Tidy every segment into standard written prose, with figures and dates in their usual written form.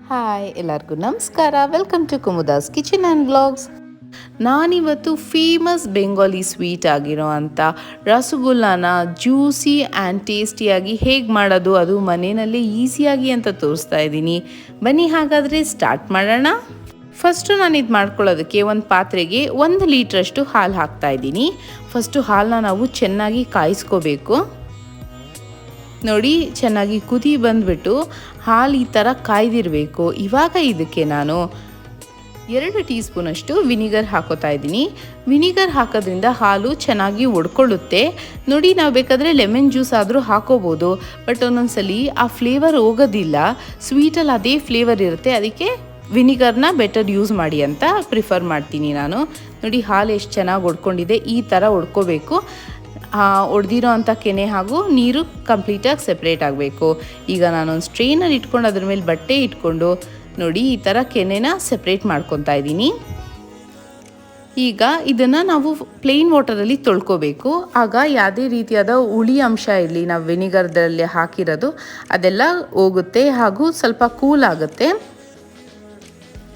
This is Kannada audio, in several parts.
ಹಾಯ್ ಎಲ್ಲರಿಗೂ ನಮಸ್ಕಾರ. Welcome to Kumuda's kitchen and vlogs. ನಾನಿವತ್ತು ಫೇಮಸ್ ಬೆಂಗಾಲಿ ಸ್ವೀಟ್ ಆಗಿರೋ ಅಂಥ ರಸಗುಲ್ಲಾನ ಜ್ಯೂಸಿ ಆ್ಯಂಡ್ ಟೇಸ್ಟಿಯಾಗಿ ಹೇಗೆ ಮಾಡೋದು ಅದು ಮನೆಯಲ್ಲೇ ಈಸಿಯಾಗಿ ಅಂತ ತೋರಿಸ್ತಾ ಇದ್ದೀನಿ. ಬನ್ನಿ ಹಾಗಾದರೆ ಸ್ಟಾರ್ಟ್ ಮಾಡೋಣ. ಫಸ್ಟು ನಾನು ಇದು ಮಾಡ್ಕೊಳ್ಳೋದಕ್ಕೆ ಒಂದು ಪಾತ್ರೆಗೆ 1 ಲೀಟ್ರಷ್ಟು ಹಾಲು ಹಾಕ್ತಾಯಿದ್ದೀನಿ. ಫಸ್ಟು ಹಾಲನ್ನ ನಾವು ಚೆನ್ನಾಗಿ ಕಾಯಿಸ್ಕೋಬೇಕು. ನೋಡಿ, ಚೆನ್ನಾಗಿ ಕುದಿ ಬಂದುಬಿಟ್ಟು ಹಾಲು ಈ ಥರ ಕಾಯ್ದಿರಬೇಕು. ಇವಾಗ ಇದಕ್ಕೆ ನಾನು 2 ಟೀ ಸ್ಪೂನಷ್ಟು ವಿನಿಗರ್ ಹಾಕೋತಾ ಇದ್ದೀನಿ. ವಿನಿಗರ್ ಹಾಕೋದ್ರಿಂದ ಹಾಲು ಚೆನ್ನಾಗಿ ಒಡ್ಕೊಳ್ಳುತ್ತೆ. ನೋಡಿ, ನಾವು ಬೇಕಾದರೆ ಲೆಮನ್ ಜ್ಯೂಸ್ ಆದರೂ ಹಾಕೋಬೋದು, ಬಟ್ ಒಂದೊಂದ್ಸಲಿ ಆ ಫ್ಲೇವರ್ ಹೋಗೋದಿಲ್ಲ. ಸ್ವೀಟಲ್ಲಿ ಅದೇ ಫ್ಲೇವರ್ ಇರುತ್ತೆ, ಅದಕ್ಕೆ ವಿನಿಗರ್ನ ಬೆಟರ್ ಯೂಸ್ ಮಾಡಿ ಅಂತ ಪ್ರಿಫರ್ ಮಾಡ್ತೀನಿ ನಾನು. ನೋಡಿ, ಹಾಲು ಎಷ್ಟು ಚೆನ್ನಾಗಿ ಒಡ್ಕೊಂಡಿದೆ, ಈ ಥರ ಒಡ್ಕೋಬೇಕು. ಒಡೆದಿರೋ ಅಂಥ ಕೆನೆ ಹಾಗೂ ನೀರು ಕಂಪ್ಲೀಟಾಗಿ ಸೆಪ್ರೇಟ್ ಆಗಬೇಕು. ಈಗ ನಾನೊಂದು ಸ್ಟ್ರೈನರ್ ಇಟ್ಕೊಂಡು ಅದ್ರ ಮೇಲೆ ಬಟ್ಟೆ ಇಟ್ಕೊಂಡು ನೋಡಿ ಈ ಥರ ಕೆನೆನ ಸೆಪ್ರೇಟ್ ಮಾಡ್ಕೊತಾ ಇದ್ದೀನಿ. ಈಗ ಇದನ್ನು ನಾವು ಪ್ಲೇನ್ ವಾಟರಲ್ಲಿ ತೊಳ್ಕೊಬೇಕು. ಆಗ ಯಾವುದೇ ರೀತಿಯಾದ ಹುಳಿ ಅಂಶ ಇರಲಿ, ನಾವು ವಿನಿಗರ್ದಲ್ಲಿ ಹಾಕಿರೋದು ಅದೆಲ್ಲ ಹೋಗುತ್ತೆ ಹಾಗೂ ಸ್ವಲ್ಪ ಕೂಲ್ ಆಗುತ್ತೆ.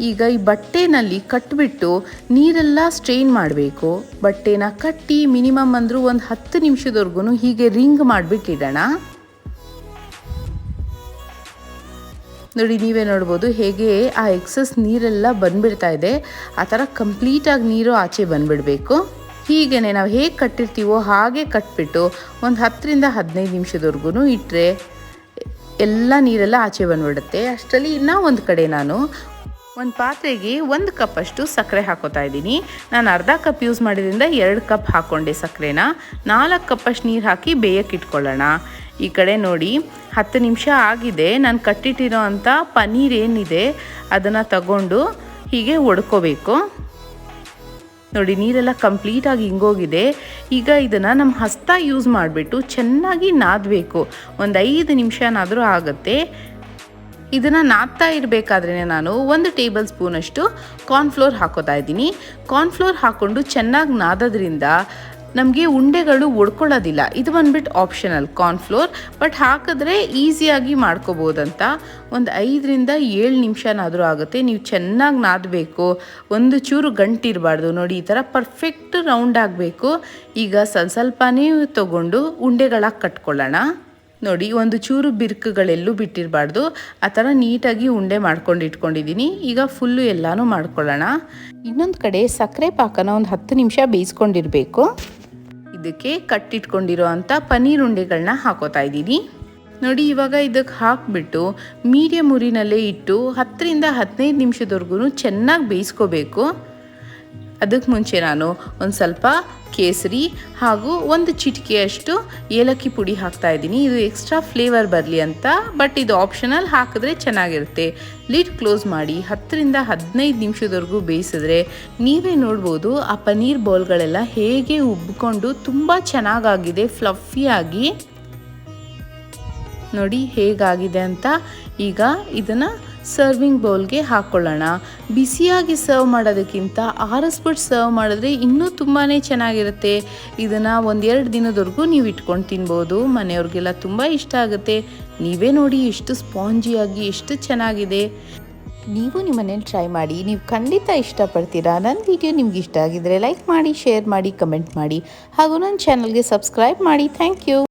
ಈಗ ಈ ಬಟ್ಟೆನಲ್ಲಿ ಕಟ್ಟಿಬಿಟ್ಟು ನೀರೆಲ್ಲ ಸ್ಟ್ರೈನ್ ಮಾಡಬೇಕು. ಬಟ್ಟೆನ ಕಟ್ಟಿ ಮಿನಿಮಮ್ ಅಂದರೂ ಒಂದು 10 ನಿಮಿಷದವರೆಗೂ ಹೀಗೆ ರಿಂಗ್ ಮಾಡಿಬಿಟ್ಟಿಡೋಣ. ನೋಡಿ, ನೀವೇ ನೋಡ್ಬೋದು ಹೇಗೆ ಆ ಎಕ್ಸಸ್ ನೀರೆಲ್ಲ ಬಂದುಬಿಡ್ತಾ ಇದೆ. ಆ ಥರ ಕಂಪ್ಲೀಟಾಗಿ ನೀರು ಆಚೆ ಬಂದುಬಿಡಬೇಕು. ಹೀಗೇ ನಾವು ಹೇಗೆ ಕಟ್ಟಿರ್ತೀವೋ ಹಾಗೆ ಕಟ್ಬಿಟ್ಟು ಒಂದು 10 ರಿಂದ 15 ನಿಮಿಷದವರೆಗೂ ಇಟ್ಟರೆ ಎಲ್ಲ ನೀರೆಲ್ಲ ಆಚೆ ಬಂದುಬಿಡುತ್ತೆ. ಅಷ್ಟರಲ್ಲಿ ಇನ್ನೂ ಒಂದು ಕಡೆ ನಾನು ಒಂದು ಪಾತ್ರೆಗೆ 1 ಕಪ್ಪಷ್ಟು ಸಕ್ಕರೆ ಹಾಕೋತಾ ಇದ್ದೀನಿ. ನಾನು ಅರ್ಧ ಕಪ್ ಯೂಸ್ ಮಾಡಿದ್ರಿಂದ 2 ಕಪ್ ಹಾಕ್ಕೊಂಡೆ ಸಕ್ಕರೆನ. 4 ಕಪ್ಪಷ್ಟು ನೀರು ಹಾಕಿ ಬೇಯಕ್ಕೆ ಇಟ್ಕೊಳ್ಳೋಣ. ಈ ಕಡೆ ನೋಡಿ 10 ನಿಮಿಷ ಆಗಿದೆ. ನಾನು ಕಟ್ಟಿಟ್ಟಿರೋ ಅಂಥ ಪನ್ನೀರ್ ಏನಿದೆ ಅದನ್ನು ತಗೊಂಡು ಹೀಗೆ ಒಡ್ಕೋಬೇಕು. ನೋಡಿ, ನೀರೆಲ್ಲ ಕಂಪ್ಲೀಟಾಗಿ ಹಿಂಗೋಗಿದೆ. ಈಗ ಇದನ್ನು ನಮ್ಮ ಹಸ್ತ ಯೂಸ್ ಮಾಡಿಬಿಟ್ಟು ಚೆನ್ನಾಗಿ ನಾದಬೇಕು. ಒಂದು 5 ನಿಮಿಷನಾದರೂ ಆಗುತ್ತೆ. ಇದನ್ನು ನಾದ್ತಾ ಇರಬೇಕಾದ್ರೆ ನಾನು 1 ಟೇಬಲ್ ಸ್ಪೂನಷ್ಟು ಕಾರ್ನ್ಫ್ಲೋರ್ ಹಾಕೋತಾ ಇದ್ದೀನಿ. ಕಾರ್ನ್ಫ್ಲೋರ್ ಹಾಕ್ಕೊಂಡು ಚೆನ್ನಾಗಿ ನಾದೋದ್ರಿಂದ ನಮಗೆ ಉಂಡೆಗಳು ಒಡ್ಕೊಳ್ಳೋದಿಲ್ಲ. ಇದು ಬಂದ್ಬಿಟ್ಟು ಆಪ್ಷನಲ್ ಕಾರ್ನ್ಫ್ಲೋರ್, ಬಟ್ ಹಾಕಿದ್ರೆ ಈಸಿಯಾಗಿ ಮಾಡ್ಕೋಬೋದಂತ. ಒಂದು 5 ರಿಂದ 7 ನಿಮಿಷನಾದರೂ ಆಗುತ್ತೆ. ನೀವು ಚೆನ್ನಾಗಿ ನಾದಬೇಕು, ಒಂದು ಚೂರು ಗಂಟಿರಬಾರ್ದು. ನೋಡಿ, ಈ ಥರ ಪರ್ಫೆಕ್ಟ್ ರೌಂಡ್ ಆಗಬೇಕು. ಈಗ ಸ್ವಲ್ಪನೇ ತೊಗೊಂಡು ಉಂಡೆಗಳಾಗಿ ಕಟ್ಕೊಳ್ಳೋಣ. ನೋಡಿ, ಒಂದು ಚೂರು ಬಿರುಕುಗಳೆಲ್ಲೂ ಬಿಟ್ಟಿರಬಾರ್ದು. ಆ ಥರ ನೀಟಾಗಿ ಉಂಡೆ ಮಾಡ್ಕೊಂಡು ಇಟ್ಕೊಂಡಿದ್ದೀನಿ. ಈಗ ಫುಲ್ಲು ಎಲ್ಲನೂ ಮಾಡ್ಕೊಳ್ಳೋಣ. ಇನ್ನೊಂದು ಕಡೆ ಸಕ್ಕರೆ ಪಾಕನ ಒಂದು 10 ನಿಮಿಷ ಬೇಯಿಸ್ಕೊಂಡಿರಬೇಕು. ಇದಕ್ಕೆ ಕಟ್ಟಿಟ್ಕೊಂಡಿರೋ ಅಂಥ ಪನ್ನೀರ್ ಉಂಡೆಗಳನ್ನ ಹಾಕೋತಾ ಇದ್ದೀನಿ. ನೋಡಿ, ಇವಾಗ ಇದಕ್ಕೆ ಹಾಕಿಬಿಟ್ಟು ಮೀಡಿಯಮ್ ಉರಿನಲ್ಲೇ ಇಟ್ಟು 10 ರಿಂದ 15 ನಿಮಿಷದವರೆಗೂ ಚೆನ್ನಾಗಿ ಬೇಯಿಸ್ಕೋಬೇಕು. ಅದಕ್ಕೆ ಮುಂಚೆ ನಾನು ಒಂದು ಸ್ವಲ್ಪ ಕೇಸರಿ ಹಾಗೂ 1 ಚಿಟಿಕೆಯಷ್ಟು ಏಲಕ್ಕಿ ಪುಡಿ ಹಾಕ್ತಾ ಇದ್ದೀನಿ. ಇದು ಎಕ್ಸ್ಟ್ರಾ ಫ್ಲೇವರ್ ಬರಲಿ ಅಂತ, ಬಟ್ ಇದು ಆಪ್ಷನಲ್, ಹಾಕಿದ್ರೆ ಚೆನ್ನಾಗಿರುತ್ತೆ. ಲಿಡ್ ಕ್ಲೋಸ್ ಮಾಡಿ 10 ರಿಂದ 15 ನಿಮಿಷದವರೆಗೂ ಬೇಯಿಸಿದ್ರೆ ನೀವೇ ನೋಡ್ಬೋದು ಆ ಪನ್ನೀರ್ ಬೌಲ್ಗಳೆಲ್ಲ ಹೇಗೆ ಉಬ್ಬಿಕೊಂಡು ತುಂಬ ಚೆನ್ನಾಗಾಗಿದೆ, ಫ್ಲಫಿಯಾಗಿ. ನೋಡಿ ಹೇಗಾಗಿದೆ ಅಂತ. ಈಗ ಇದನ್ನು ಸರ್ವಿಂಗ್ ಬೌಲ್ಗೆ ಹಾಕ್ಕೊಳ್ಳೋಣ. ಬಿಸಿಯಾಗಿ ಸರ್ವ್ ಮಾಡೋದಕ್ಕಿಂತ ಆರಿಸ್ಬಿಟ್ಟು ಸರ್ವ್ ಮಾಡಿದ್ರೆ ಇನ್ನೂ ತುಂಬಾ ಚೆನ್ನಾಗಿರುತ್ತೆ. ಇದನ್ನು 1-2 ದಿನದವರೆಗೂ ನೀವು ಇಟ್ಕೊಂಡು ತಿನ್ಬೋದು. ಮನೆಯವ್ರಿಗೆಲ್ಲ ತುಂಬ ಇಷ್ಟ ಆಗುತ್ತೆ. ನೀವೇ ನೋಡಿ ಎಷ್ಟು ಸ್ಪಾಂಜಿಯಾಗಿ ಎಷ್ಟು ಚೆನ್ನಾಗಿದೆ. ನೀವು ನಿಮ್ಮ ಮನೇಲಿ ಟ್ರೈ ಮಾಡಿ, ನೀವು ಖಂಡಿತ ಇಷ್ಟಪಡ್ತೀರಾ. ನನ್ನ ವಿಡಿಯೋ ನಿಮ್ಗೆ ಇಷ್ಟ ಆಗಿದ್ರೆ ಲೈಕ್ ಮಾಡಿ, ಶೇರ್ ಮಾಡಿ, ಕಮೆಂಟ್ ಮಾಡಿ ಹಾಗೂ ನನ್ನ ಚಾನಲ್ಗೆ ಸಬ್ಸ್ಕ್ರೈಬ್ ಮಾಡಿ. Thank you.